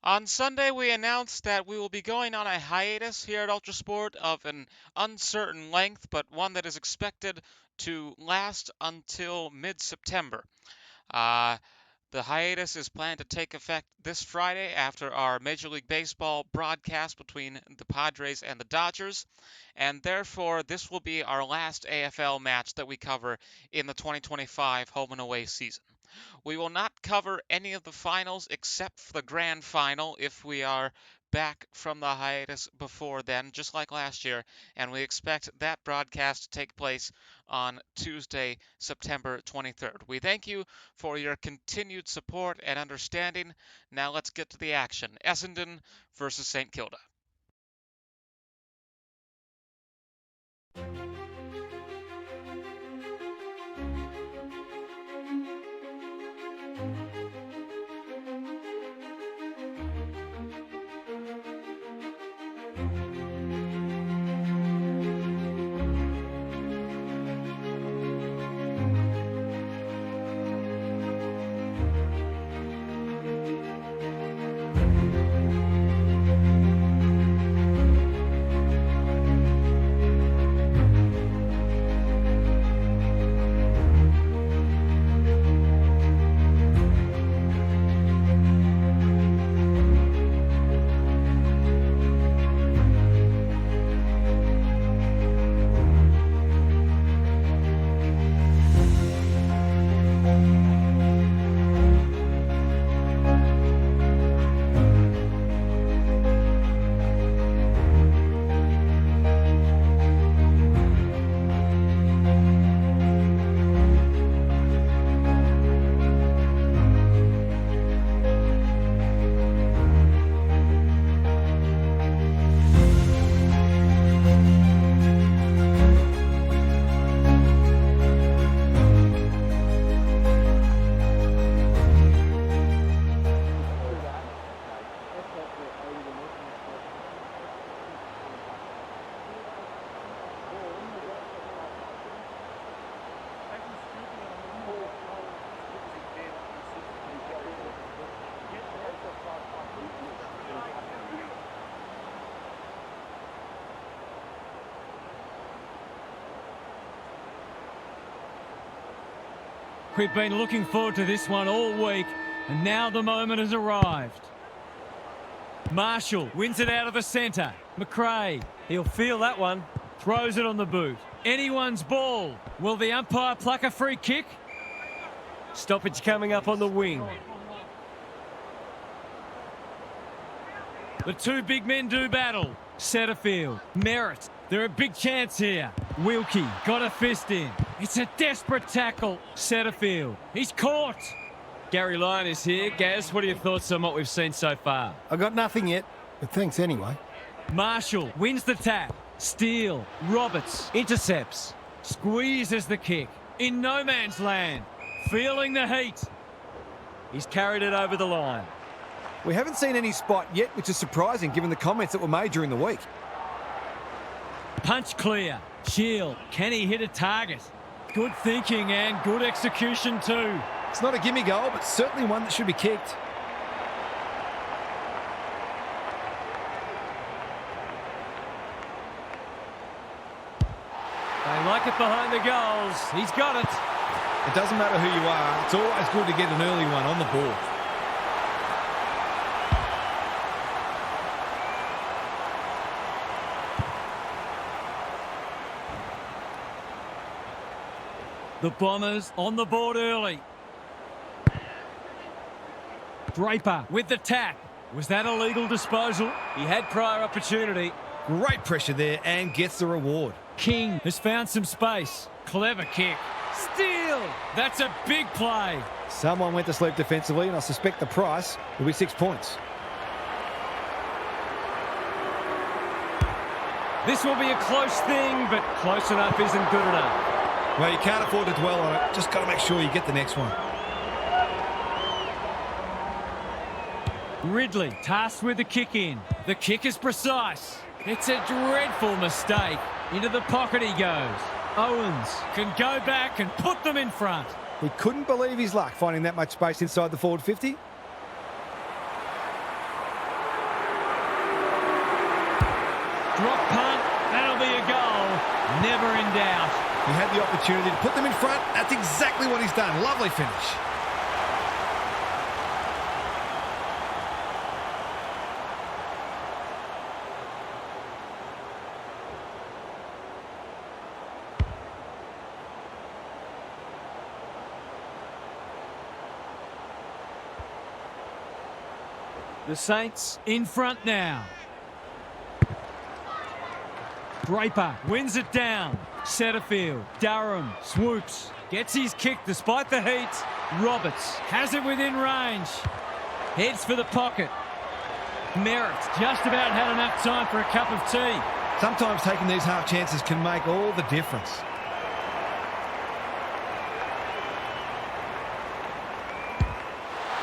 On Sunday, we announced that we will be going on a hiatus here at ULTRASPORT of an uncertain length, but one that is expected to last until mid-September. Uh, the hiatus is planned to take effect this Friday after our Major League Baseball broadcast between the Padres and the Dodgers, and therefore this will be our last AFL match that we cover in the 2025 home and away season. We will not cover any of the finals except for the grand final if we are back from the hiatus before then, just like last year, and we expect that broadcast to take place on Tuesday, September 23rd. We thank you for your continued support and understanding. Now let's get to the action. Essendon versus St. Kilda. We've been looking forward to this one all week, and now the moment has arrived. Marshall wins it out of the centre. McRae, he'll feel that one. Throws it on the boot. Anyone's ball. Will the umpire pluck a free kick? Stoppage coming up on the wing. The two big men do battle. Setterfield, Merritt. They're a big chance here. Wilkie got a fist in. It's a desperate tackle. Setterfield, he's caught. Gary Lyon is here. Gaz, what are your thoughts on what we've seen so far? I got nothing yet, but thanks anyway. Marshall wins the tap. Steele, Roberts intercepts. Squeezes the kick. In no man's land. Feeling the heat. He's carried it over the line. We haven't seen any spot yet, which is surprising given the comments that were made during the week. Punch clear. Shield, can he hit a target? Good thinking and good execution too. It's not a gimme goal, but certainly one that should be kicked. They like it behind the goals. He's got it. It doesn't matter who you are, it's always good to get an early one on the board. The Bombers on the board early. Draper with the tap. Was that a legal disposal? He had prior opportunity. Great pressure there and gets the reward. King has found some space. Clever kick. Steele! That's a big play. Someone went to sleep defensively, and I suspect the price will be 6 points. This will be a close thing, but close enough isn't good enough. Well, you can't afford to dwell on it. Just got to make sure you get the next one. Ridley tasked with the kick in. The kick is precise. It's a dreadful mistake. Into the pocket he goes. Owens can go back and put them in front. We couldn't believe his luck finding that much space inside the forward 50. Drop punt. That'll be a goal. Never in doubt. He had the opportunity to put them in front. That's exactly what he's done. Lovely finish. The Saints in front now. Draper wins it down. Setterfield. Durham swoops. Gets his kick despite the heat. Roberts has it within range. Heads for the pocket. Merritt just about had enough time for a cup of tea. Sometimes taking these half chances can make all the difference.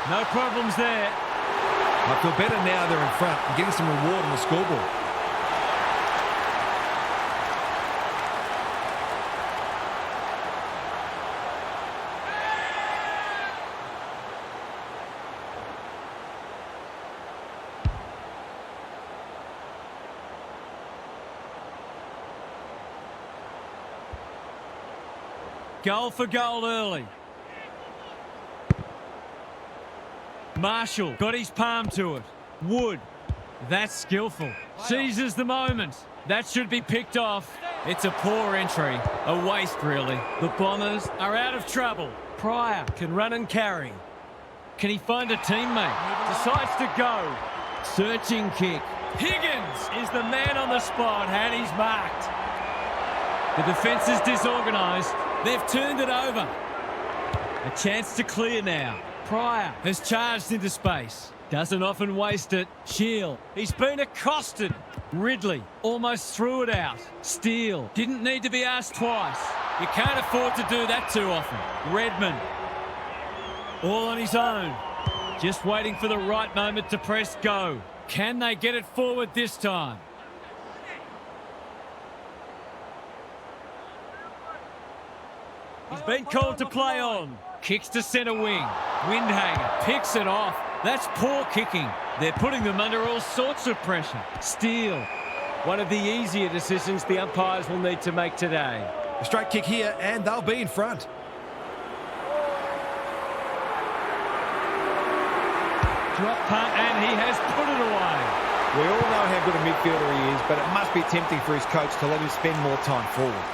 No problems there. I feel better now they're in front and getting some reward on the scoreboard. Goal for goal early. Marshall got his palm to it. Wood, that's skillful. Seizes the moment. That should be picked off. It's a poor entry. A waste, really. The Bombers are out of trouble. Pryor can run and carry. Can he find a teammate? Decides to go. Searching kick. Higgins is the man on the spot, and he's marked. The defence is disorganised. They've turned it over. A chance to clear now. Pryor has charged into space. Doesn't often waste it. Shield. He's been accosted. Ridley almost threw it out. Steele didn't need to be asked twice. You can't afford to do that too often. Redmond. All on his own. Just waiting for the right moment to press go. Can they get it forward this time? He's been called to play on. Kicks to centre wing. Windhager picks it off. That's poor kicking. They're putting them under all sorts of pressure. Steele. One of the easier decisions the umpires will need to make today. A straight kick here and they'll be in front. Drop punt and he has put it away. We all know how good a midfielder he is, but it must be tempting for his coach to let him spend more time forward.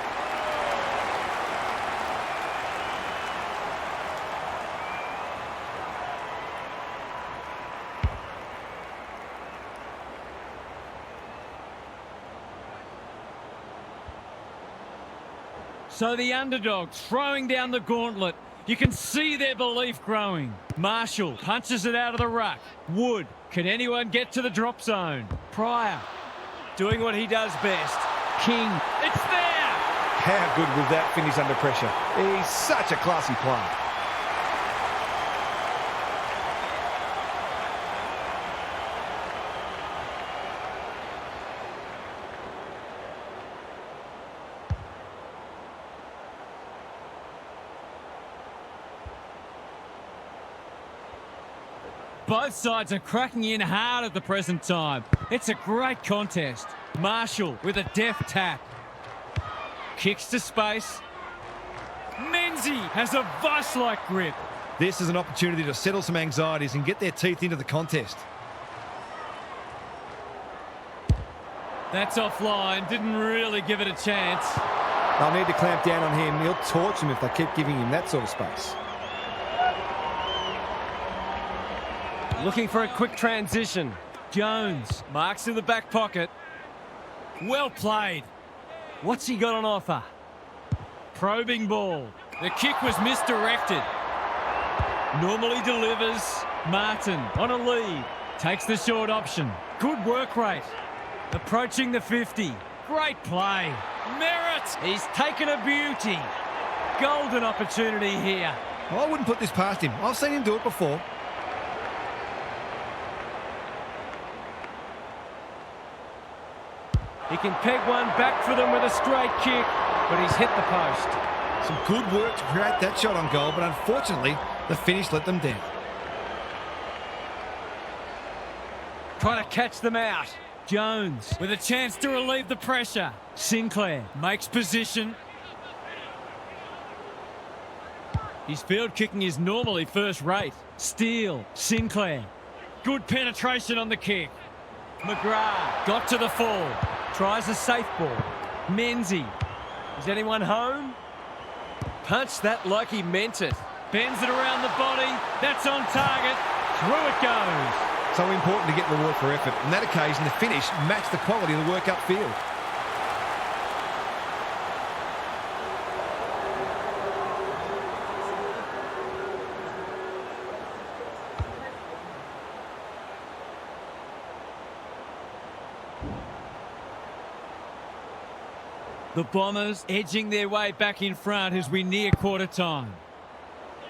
So the underdogs throwing down the gauntlet. You can see their belief growing. Marshall punches it out of the ruck. Wood, can anyone get to the drop zone? Pryor, doing what he does best. King, it's there! How good was that finish under pressure? He's such a classy player. Both sides are cracking in hard at the present time. It's a great contest. Marshall with a deft tap. Kicks to space. Menzies has a vice-like grip. This is an opportunity to settle some anxieties and get their teeth into the contest. That's offline. Didn't really give it a chance. They'll need to clamp down on him. He'll torch them if they keep giving him that sort of space. Looking for a quick transition. Jones marks in the back pocket. Well played. What's he got on offer? Probing ball. The kick was misdirected. Normally delivers. Martin on a lead. Takes the short option. Good work rate. Approaching the 50. Great play. Merritt. He's taken a beauty. Golden opportunity here. I wouldn't put this past him. I've seen him do it before. He can peg one back for them with a straight kick, but he's hit the post. Some good work to create that shot on goal, but unfortunately, the finish let them down. Trying to catch them out. Jones with a chance to relieve the pressure. Sinclair makes position. His field kicking is normally first rate. Steele, Sinclair. Good penetration on the kick. McGrath got to the full. Tries a safe ball. Menzie. Is anyone home? Punched that like he meant it. Bends it around the body. That's on target. Through it goes. So important to get reward for effort. On that occasion, the finish matched the quality of the work upfield. The Bombers edging their way back in front as we near quarter time.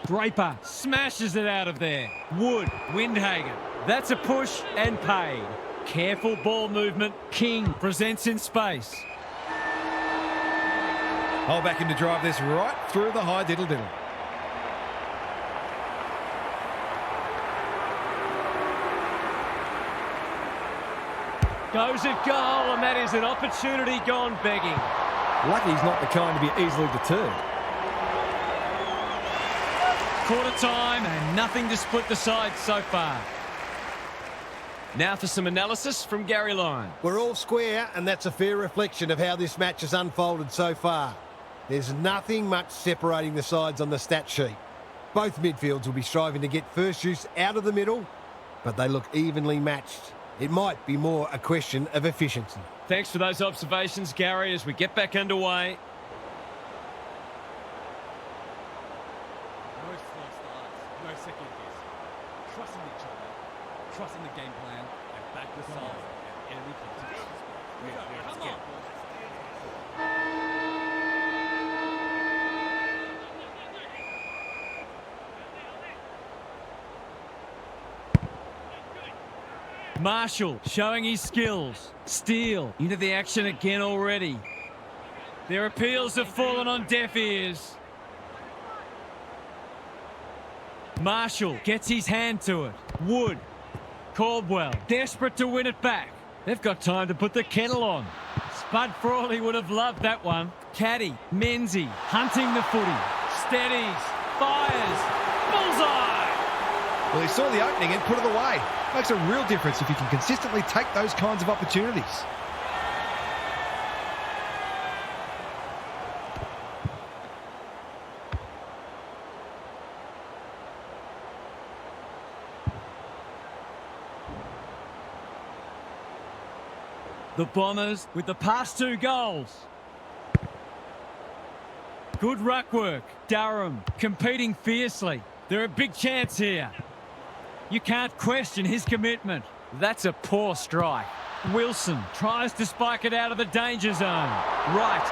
Draper smashes it out of there. Wood, Windhagen. That's a push and paid. Careful ball movement. King presents in space. Hold back in to drive this right through the high diddle-diddle. Goes at goal, and that is an opportunity gone begging. Lucky he's not the kind to be easily deterred. Quarter time and nothing to split the sides so far. Now for some analysis from Gary Lyon. We're all square, and that's a fair reflection of how this match has unfolded so far. There's nothing much separating the sides on the stat sheet. Both midfields will be striving to get first use out of the middle, but they look evenly matched. It might be more a question of efficiency. Thanks for those observations, Gary, as we get back underway. No slow starts, no second guess. Trusting each other, trusting the game plan, and back the sides at every contention. Come on. Marshall showing his skills. Steele into the action again already. Their appeals have fallen on deaf ears. Marshall gets his hand to it. Wood. Caldwell desperate to win it back. They've got time to put the kettle on. Spud Frawley would have loved that one. Caddy, Menzie, hunting the footy. Steadies, fires, bullseye! Well, he saw the opening and put it away. Makes a real difference if you can consistently take those kinds of opportunities. The Bombers with the past 2 goals. Good ruck work. Durham competing fiercely. They're a big chance here. You can't question his commitment. That's a poor strike. Wilson tries to spike it out of the danger zone. Right.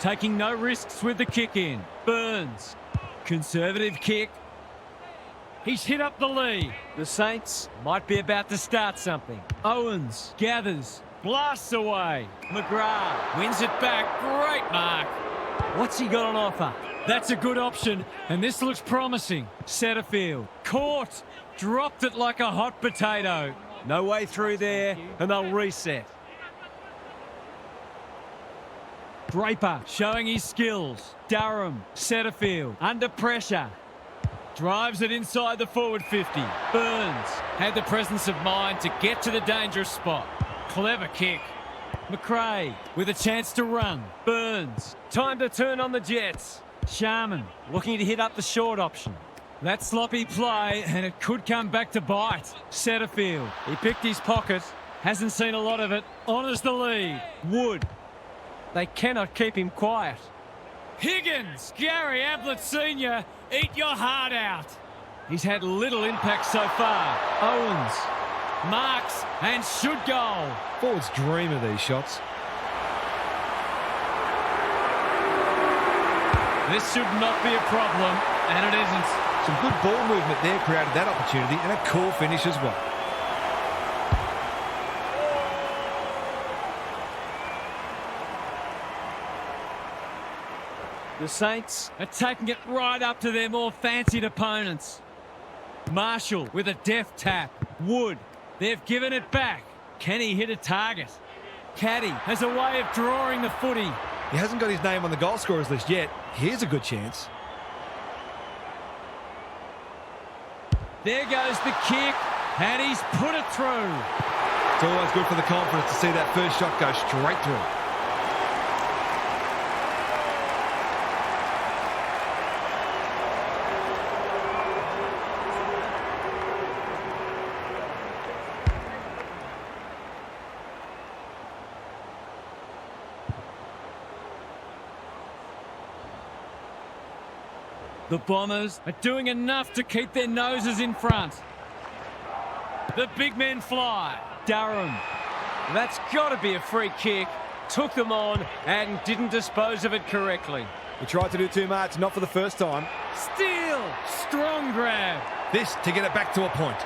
Taking no risks with the kick in. Burns. Conservative kick. He's hit up the lead. The Saints might be about to start something. Owens gathers. Blasts away. McGrath wins it back. Great mark. What's he got on offer? That's a good option, and this looks promising. Setterfield. Caught. Dropped it like a hot potato. No way through there, and they'll reset. Draper showing his skills. Durham. Setterfield. Under pressure. Drives it inside the forward 50. Burns had the presence of mind to get to the dangerous spot. Clever kick. McRae with a chance to run. Burns. Time to turn on the Jets. Sharman looking to hit up the short option. That sloppy play, and it could come back to bite. Setterfield. He picked his pocket. Hasn't seen a lot of it. Honours the lead. Wood. They cannot keep him quiet. Higgins. Gary Ablett Sr. Eat your heart out. He's had little impact so far. Owens. Marks and should goal. Forwards dream of these shots. This should not be a problem, and it isn't. Some good ball movement there created that opportunity, and a cool finish as well. The Saints are taking it right up to their more fancied opponents. Marshall with a deft tap. Wood, they've given it back. Can he hit a target? Caddy has a way of drawing the footy. He hasn't got his name on the goal scorers list yet. Here's a good chance. There goes the kick, and he's put it through. It's always good for the confidence to see that first shot go straight through. The Bombers are doing enough to keep their noses in front. The big men fly. Durham. That's got to be a free kick. Took them on and didn't dispose of it correctly. He tried to do too much, not for the first time. Steal. Strong grab. This to get it back to a point.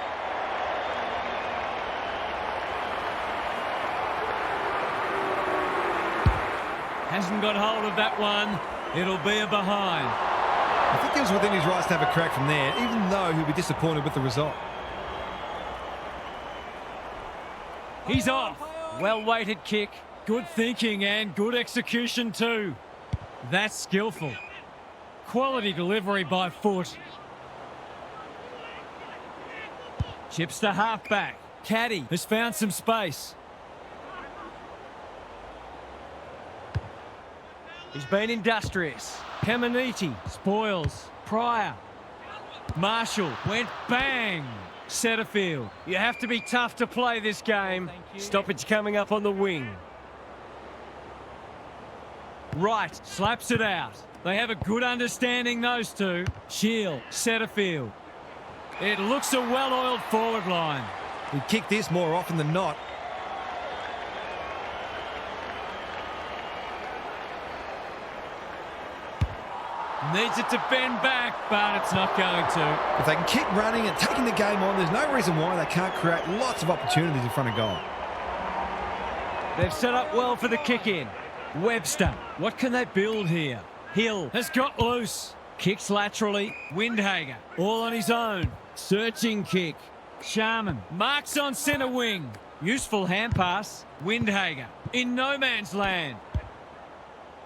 Hasn't got hold of that one. It'll be a behind. I think he was within his rights to have a crack from there, even though he'll be disappointed with the result. He's off. Well-weighted kick. Good thinking and good execution too. That's skillful. Quality delivery by foot. Chips to half-back. Caddy has found some space. He's been industrious. Caminiti spoils. Pryor. Marshall went bang. Setterfield. You have to be tough to play this game. Stoppage coming up on the wing. Wright slaps it out. They have a good understanding, those two. Shield. Setterfield. It looks a well-oiled forward line. We kick this more often than not. Needs it to bend back, but it's not going to. If they can keep running and taking the game on, there's no reason why they can't create lots of opportunities in front of goal. They've set up well for the kick-in. Webster, what can they build here? Hill has got loose. Kicks laterally. Windhager, all on his own. Searching kick. Sharman marks on centre wing. Useful hand pass. Windhager in no man's land.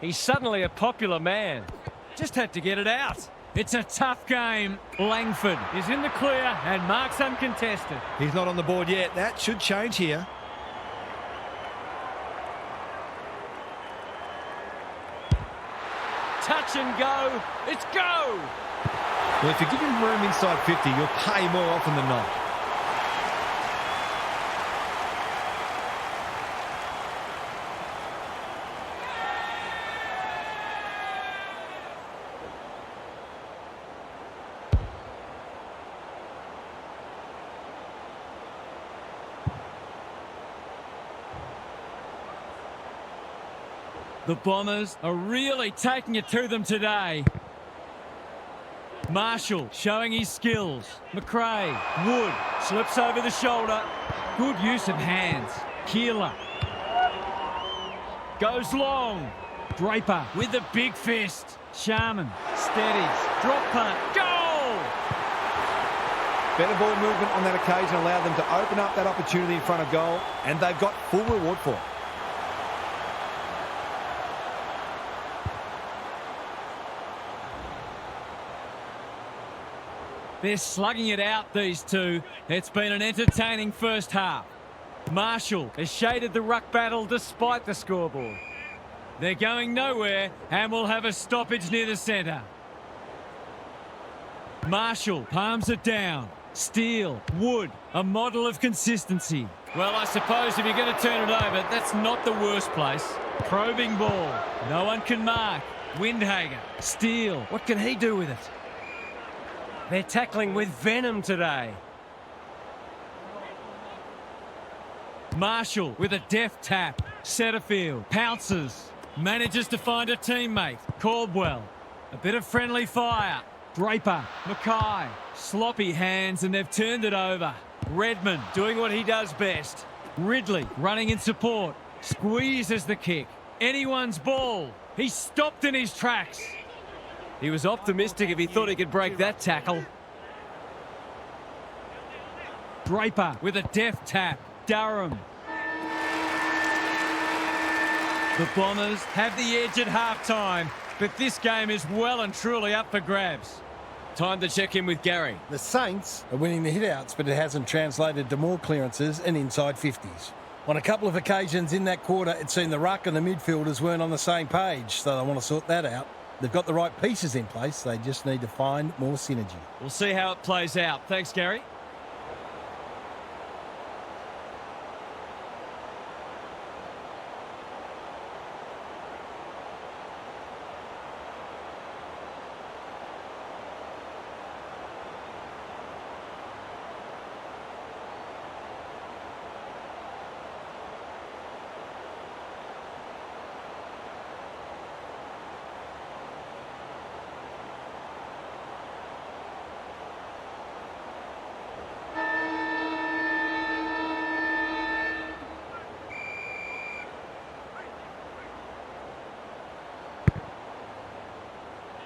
He's suddenly a popular man. Just had to get it out. It's a tough game. Langford is in the clear and marks uncontested. He's not on the board yet. That should change here. Touch and go. It's go. Well, if you give him room inside 50, you'll pay more often than not. The Bombers are really taking it to them today. Marshall showing his skills. McRae. Wood slips over the shoulder. Good use of hands. Keeler. Goes long. Draper with the big fist. Sharman steadies. Drop punt. Goal! Better ball movement on that occasion allowed them to open up that opportunity in front of goal, and they've got full reward for it. They're slugging it out, these two. It's been an entertaining first half. Marshall has shaded the ruck battle despite the scoreboard. They're going nowhere and will have a stoppage near the centre. Marshall palms it down. Steele, Wood, a model of consistency. Well, I suppose if you're going to turn it over, that's not the worst place. Probing ball. No one can mark. Windhager. Steele. What can he do with it? They're tackling with venom today. Marshall with a deft tap. Setterfield pounces. Manages to find a teammate. Caldwell. A bit of friendly fire. Draper. Mackay. Sloppy hands and they've turned it over. Redmond doing what he does best. Ridley running in support. Squeezes the kick. Anyone's ball. He's stopped in his tracks. He was optimistic if he thought he could break that tackle. Draper with a deft tap. Durham. The Bombers have the edge at half-time, but this game is well and truly up for grabs. Time to check in with Gary. The Saints are winning the hit-outs, but it hasn't translated to more clearances and inside 50s. On a couple of occasions in that quarter, it seemed the ruck and the midfielders weren't on the same page, so they want to sort that out. They've got the right pieces in place. They just need to find more synergy. We'll see how it plays out. Thanks, Gary.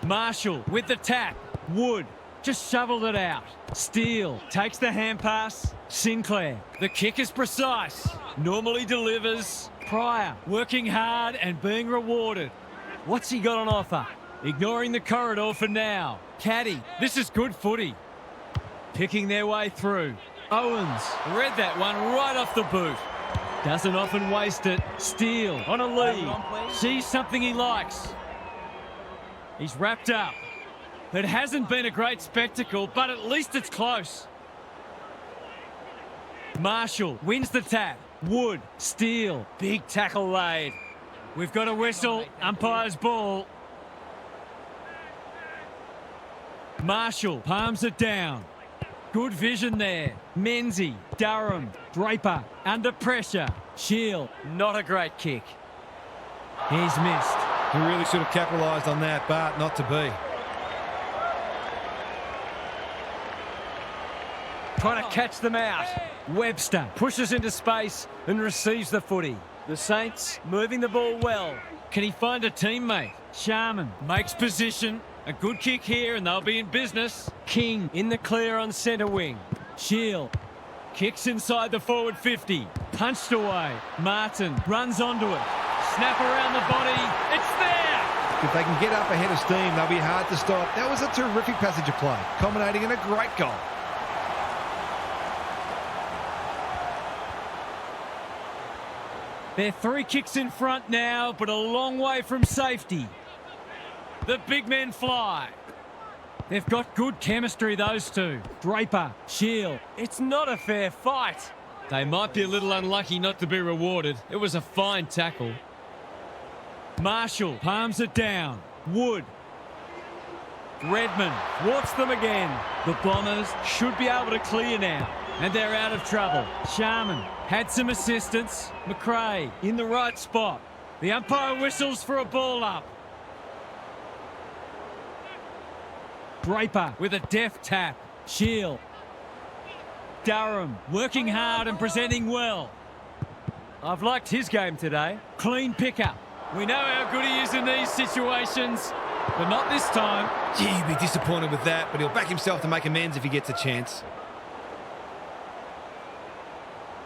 Marshall with the tap. Wood just shoveled it out. Steele takes the hand pass. Sinclair. The kick is precise. Normally delivers. Pryor working hard and being rewarded. What's he got on offer? Ignoring the corridor for now. Caddy. This is good footy. Picking their way through. Owens read that one right off the boot. Doesn't often waste it. Steele on a lead. Sees something he likes. He's wrapped up. It hasn't been a great spectacle, but at least it's close. Marshall wins the tap. Wood, Steele, big tackle laid. We've got a whistle, umpire's ball. Marshall palms it down. Good vision there. Menzie, Durham, Draper, under pressure. Shield, not a great kick. He's missed. He really should have capitalised on that, but not to be. Trying to catch them out. Webster pushes into space and receives the footy. The Saints moving the ball well. Can he find a teammate? Sharman makes position. A good kick here and they'll be in business. King in the clear on centre wing. Shield kicks inside the forward 50. Punched away. Martin runs onto it. Snap around the body. It's there! If they can get up ahead of steam, they'll be hard to stop. That was a terrific passage of play, culminating in a great goal. They're 3 kicks in front now, but a long way from safety. The big men fly. They've got good chemistry, those two. Draper, Shield. It's not a fair fight. They might be a little unlucky not to be rewarded. It was a fine tackle. Marshall palms it down. Wood. Redmond thwarts them again. The Bombers should be able to clear now. And they're out of trouble. Sharman had some assistance. McRae in the right spot. The umpire whistles for a ball up. Draper with a deft tap. Shield. Durham working hard and presenting well. I've liked his game today. Clean pickup. We know how good he is in these situations, but not this time. Gee, he'd be disappointed with that, but he'll back himself to make amends if he gets a chance.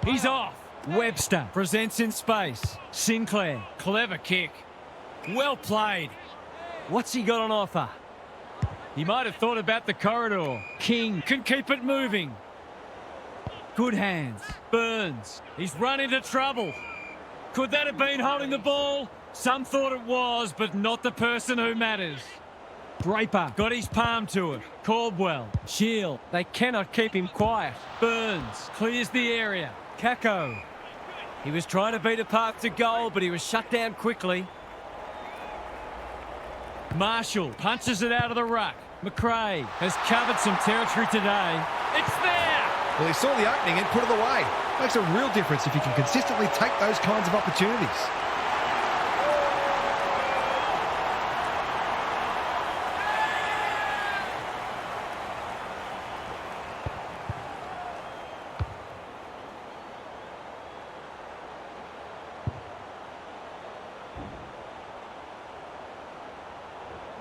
He's off. Webster presents in space. Sinclair, clever kick. Well played. What's he got on offer? He might have thought about the corridor. King can keep it moving. Good hands. Burns. He's run into trouble. Could that have been holding the ball? Some thought it was, but not the person who matters. Draper got his palm to it. Caldwell. Shield. They cannot keep him quiet. Burns clears the area. Kako. He was trying to beat a path to goal, but he was shut down quickly. Marshall punches it out of the ruck. McRae has covered some territory today. It's there! Well, he saw the opening and put it away. Makes a real difference if you can consistently take those kinds of opportunities.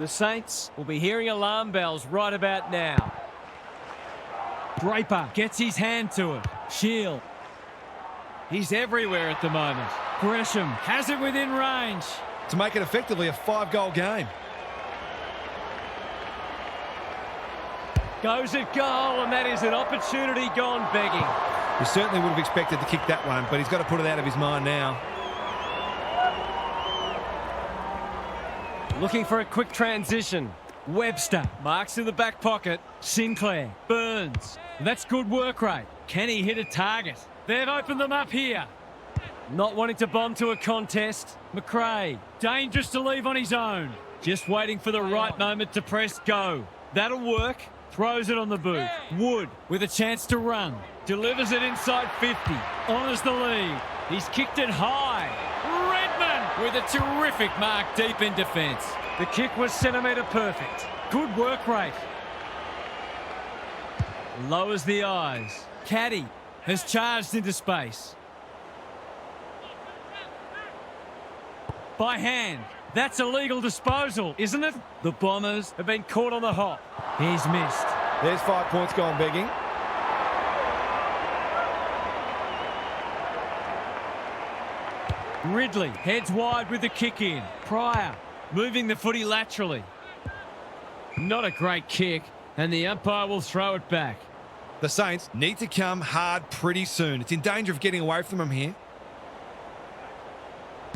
The Saints will be hearing alarm bells right about now. Draper gets his hand to it. Shield. He's everywhere at the moment. Gresham has it within range. To make it effectively a 5-goal game. Goes at goal, and that is an opportunity gone begging. He certainly would have expected to kick that one, but he's got to put it out of his mind now. Looking for a quick transition. Webster marks in the back pocket. Sinclair, Burns. That's good work rate. Can he hit a target? They've opened them up here. Not wanting to bomb to a contest. McRae, dangerous to leave on his own. Just waiting for the right moment to press go. That'll work. Throws it on the boot. Wood with a chance to run. Delivers it inside 50. Honours the lead. He's kicked it high. Redman with a terrific mark deep in defence. The kick was centimetre perfect. Good work rate. Lowers the eyes. Caddy has charged into space. By hand. That's a legal disposal, isn't it? The Bombers have been caught on the hop. He's missed. There's 5 points gone begging. Ridley heads wide with the kick in. Pryor moving the footy laterally. Not a great kick, and the umpire will throw it back. The Saints need to come hard pretty soon. It's in danger of getting away from them here.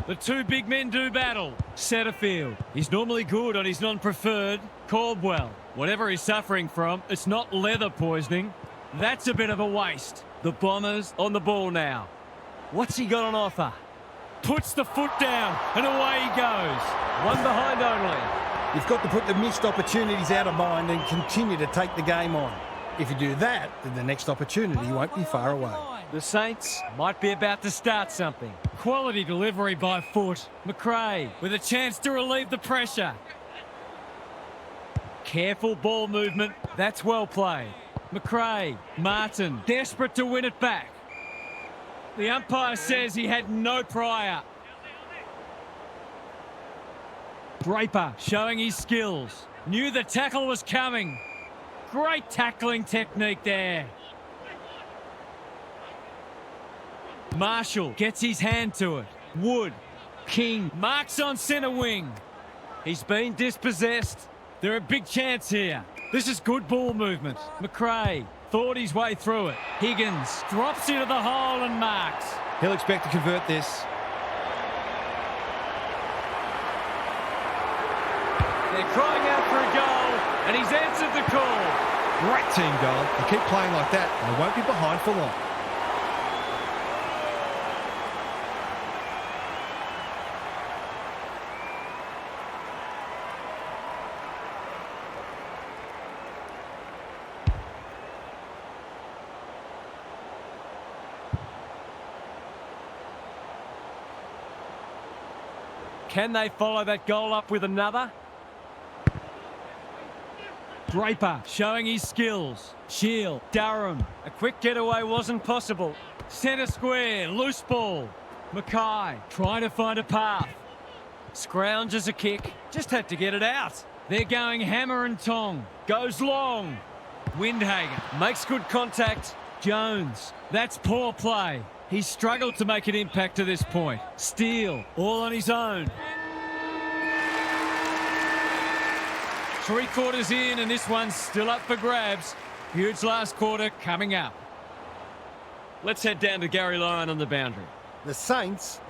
The two big men do battle. Setterfield. He's normally good on his non-preferred. Caldwell. Whatever he's suffering from, it's not leather poisoning. That's a bit of a waste. The Bombers on the ball now. What's he got on offer? Puts the foot down and away he goes. One behind only. You've got to put the missed opportunities out of mind and continue to take the game on. If you do that, then the next opportunity won't be far away. The Saints might be about to start something. Quality delivery by foot. McRae with a chance to relieve the pressure. Careful ball movement. That's well played. McRae, Martin, desperate to win it back. The umpire says he had no prior. Draper showing his skills. Knew the tackle was coming. Great tackling technique there. Marshall gets his hand to it. Wood. King marks on centre wing. He's been dispossessed. They're a big chance here. This is good ball movement. McRae thought his way through it. Higgins drops into the hole and marks. He'll expect to convert this. They're crying out for a goal, and he's answered the call. Great team goal. They keep playing like that, and they won't be behind for long. Can they follow that goal up with another? Draper showing his skills. Shield, Durham. A quick getaway wasn't possible. Centre square, loose ball. Mackay trying to find a path. Scrounges a kick. Just had to get it out. They're going hammer and tong. Goes long. Windhager makes good contact. Jones. That's poor play. He's struggled to make an impact to this point. Steele, all on his own. 3 quarters in, and this one's still up for grabs. Huge last quarter coming up. Let's head down to Gary Lyon on the boundary. The Saints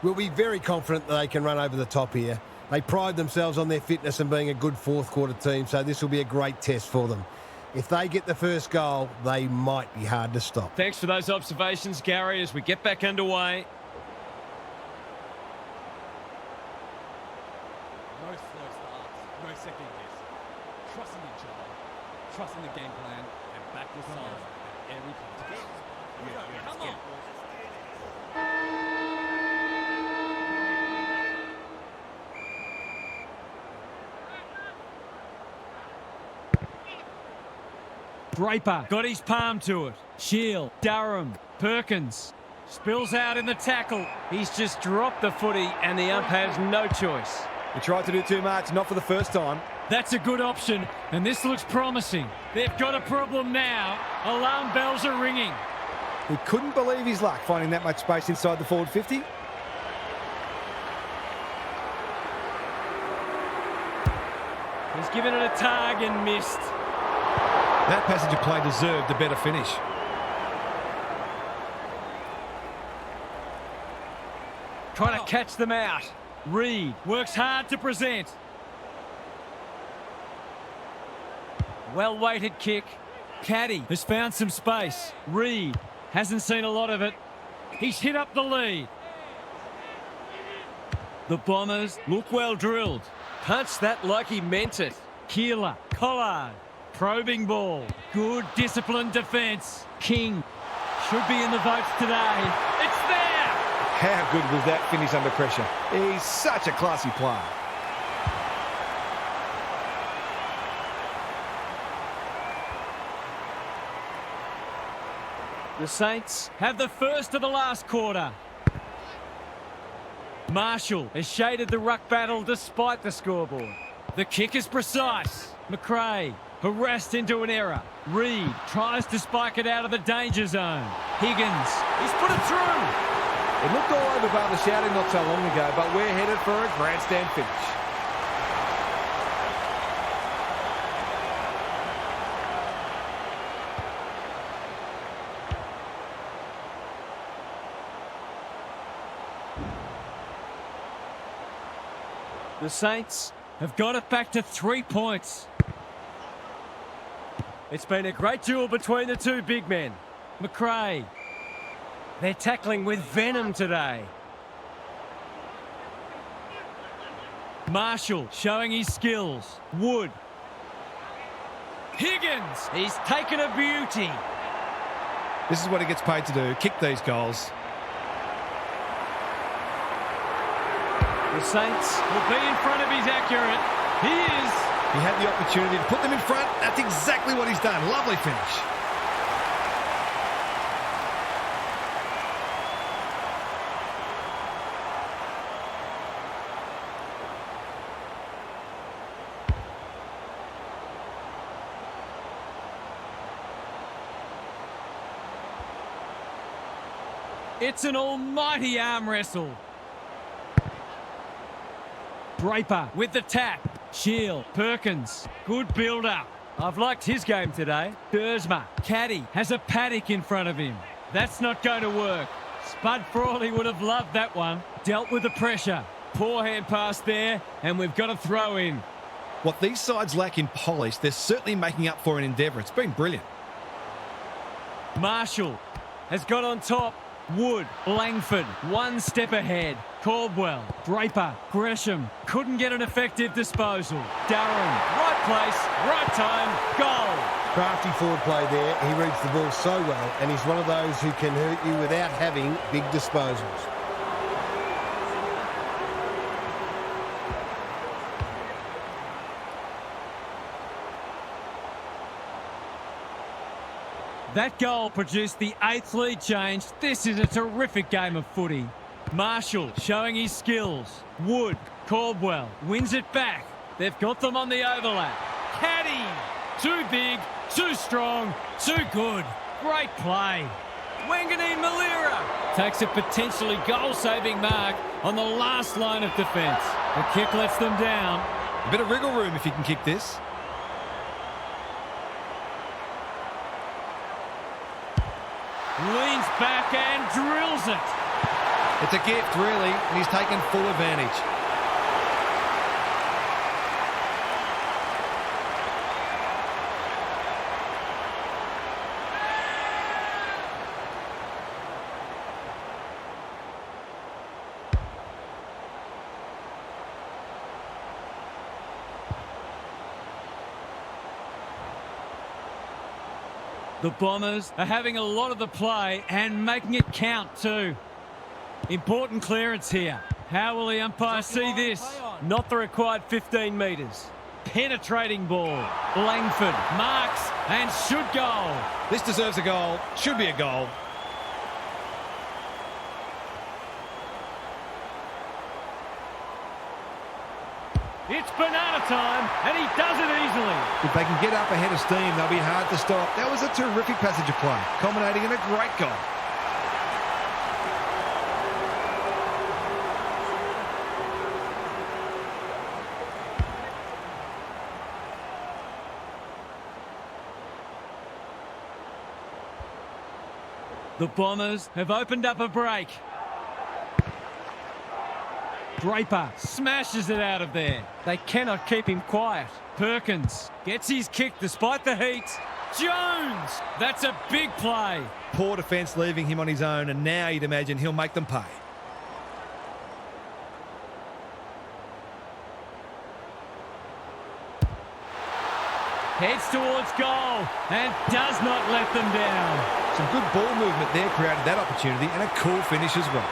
will be very confident that they can run over the top here. They pride themselves on their fitness and being a good fourth quarter team, so this will be a great test for them. If they get the first goal, they might be hard to stop. Thanks for those observations, Gary, as we get back underway. No slow starts, no second guess. Trusting each other, trusting the game plan, and back yourself at every context. Come on. Draper got his palm to it. Shield, Durham, Perkins. Spills out in the tackle. He's just dropped the footy and the ump has no choice. He tried to do too much, not for the first time. That's a good option, and this looks promising. They've got a problem now. Alarm bells are ringing. He couldn't believe his luck finding that much space inside the forward 50. He's given it a tug and missed. That passage of play deserved a better finish. Trying to catch them out. Reed works hard to present. Well-weighted kick. Caddy has found some space. Reed hasn't seen a lot of it. He's hit up the lead. The Bombers look well drilled. Punched that like he meant it. Keeler, Collard, probing ball. Good disciplined defence. King should be in the votes today. It's there! How good was that finish under pressure? He's such a classy player. The Saints have the first of the last quarter. Marshall has shaded the ruck battle despite the scoreboard. The kick is precise. McRae harassed into an error. Reed tries to spike it out of the danger zone. Higgins, he's put it through. It looked all over bar the shouting not so long ago, but we're headed for a grandstand finish. The Saints have got it back to 3 points. It's been a great duel between the two big men. McRae, they're tackling with venom today. Marshall showing his skills. Wood. Higgins, he's taken a beauty. This is what he gets paid to do, kick these goals. The Saints will be in front of his accurate. He is. He had the opportunity to put them in front. That's exactly what he's done. Lovely finish. It's an almighty arm wrestle. Draper with the tap. Shield, Perkins, good build-up. I've liked his game today. Dersma, Caddy, has a paddock in front of him. That's not going to work. Spud Frawley would have loved that one. Dealt with the pressure. Poor hand pass there, and we've got a throw in. What these sides lack in polish, they're certainly making up for in endeavour. It's been brilliant. Marshall has got on top. Wood, Langford, one step ahead. Caldwell, Draper, Gresham, couldn't get an effective disposal. Darren, right place, right time, goal. Crafty forward play there. He reads the ball so well, and he's one of those who can hurt you without having big disposals. That goal produced the 8th lead change. This is a terrific game of footy. Marshall showing his skills. Wood, Caldwell wins it back. They've got them on the overlap. Caddy, too big, too strong, too good. Great play. Wangani Malira takes a potentially goal-saving mark on the last line of defence. The kick lets them down. A bit of wriggle room if you can kick this. Leans back and drills it. It's a gift, really, and he's taken full advantage. The Bombers are having a lot of the play and making it count too. Important clearance here. How will the umpire see this? Not the required 15 metres. Penetrating ball. Langford marks and should goal. This deserves a goal. Should be a goal. It's banana time, and he does it easily. If they can get up ahead of steam, they'll be hard to stop. That was a terrific passage of play, culminating in a great goal. The Bombers have opened up a break. Draper smashes it out of there. They cannot keep him quiet. Perkins gets his kick despite the heat. Jones! That's a big play. Poor defence leaving him on his own, and now you'd imagine he'll make them pay. Heads towards goal and does not let them down. Some good ball movement there created that opportunity, and a cool finish as well.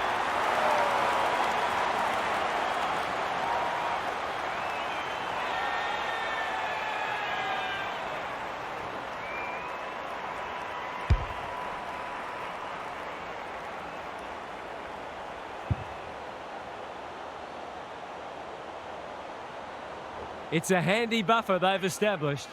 It's a handy buffer they've established.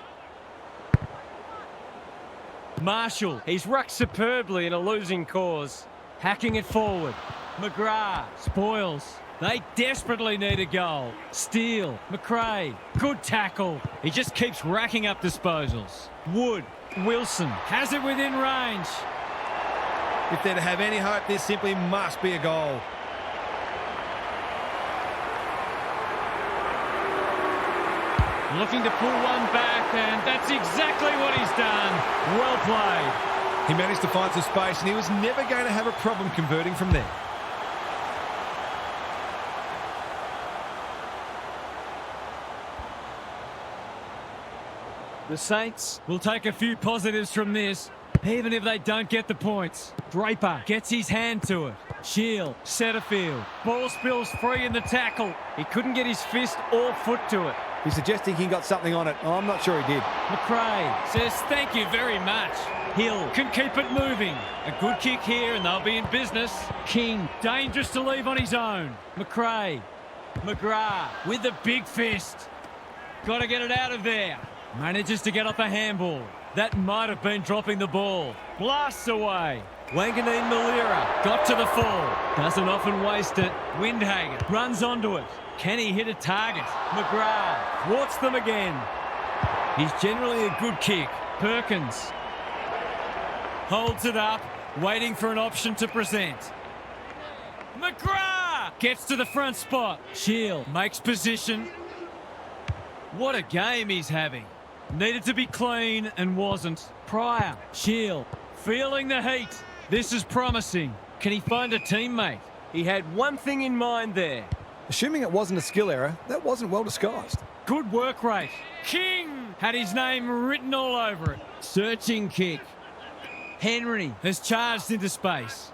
Marshall, he's rucked superbly in a losing cause. Hacking it forward. McGrath spoils. They desperately need a goal. Steele, McRae, good tackle. He just keeps racking up disposals. Wood, Wilson, has it within range. If they're to have any hope, this simply must be a goal. Looking to pull one back, and that's exactly what he's done. Well played. He managed to find some space, and he was never going to have a problem converting from there. The Saints will take a few positives from this, even if they don't get the points. Draper gets his hand to it. Shield, Setterfield. Ball spills free in the tackle. He couldn't get his fist or foot to it. He's suggesting he got something on it. Oh, I'm not sure he did. McRae says thank you very much. Hill can keep it moving. A good kick here and they'll be in business. King, dangerous to leave on his own. McRae. McGrath with the big fist. Got to get it out of there. Manages to get off a handball. That might have been dropping the ball. Blasts away. Wanganeen Malira got to the fall. Doesn't often waste it. Windhagen runs onto it. Can he hit a target? McGrath thwarts them again. He's generally a good kick. Perkins holds it up, waiting for an option to present. McGrath gets to the front spot. Shield makes position. What a game he's having. Needed to be clean and wasn't. Pryor, Shield, feeling the heat. This is promising. Can he find a teammate? He had one thing in mind there. Assuming it wasn't a skill error, that wasn't well disguised. Good work rate. King had his name written all over it. Searching kick. Henry has charged into space.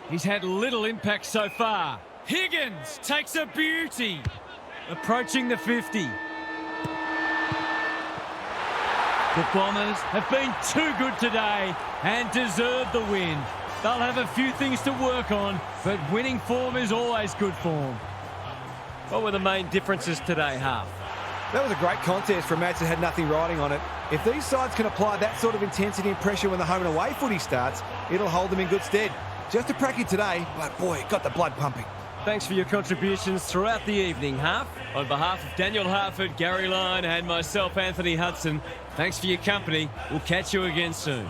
He's had little impact so far. Higgins takes a beauty. Approaching the 50. The Bombers have been too good today and deserve the win. They'll have a few things to work on, but winning form is always good form. What were the main differences today, Half? That was a great contest for a match that had nothing riding on it. If these sides can apply that sort of intensity and pressure when the home and away footy starts, it'll hold them in good stead. Just a pracky today, but boy, it got the blood pumping. Thanks for your contributions throughout the evening, Half. On behalf of Daniel Harford, Gary Lyon and myself, Anthony Hudson, thanks for your company. We'll catch you again soon.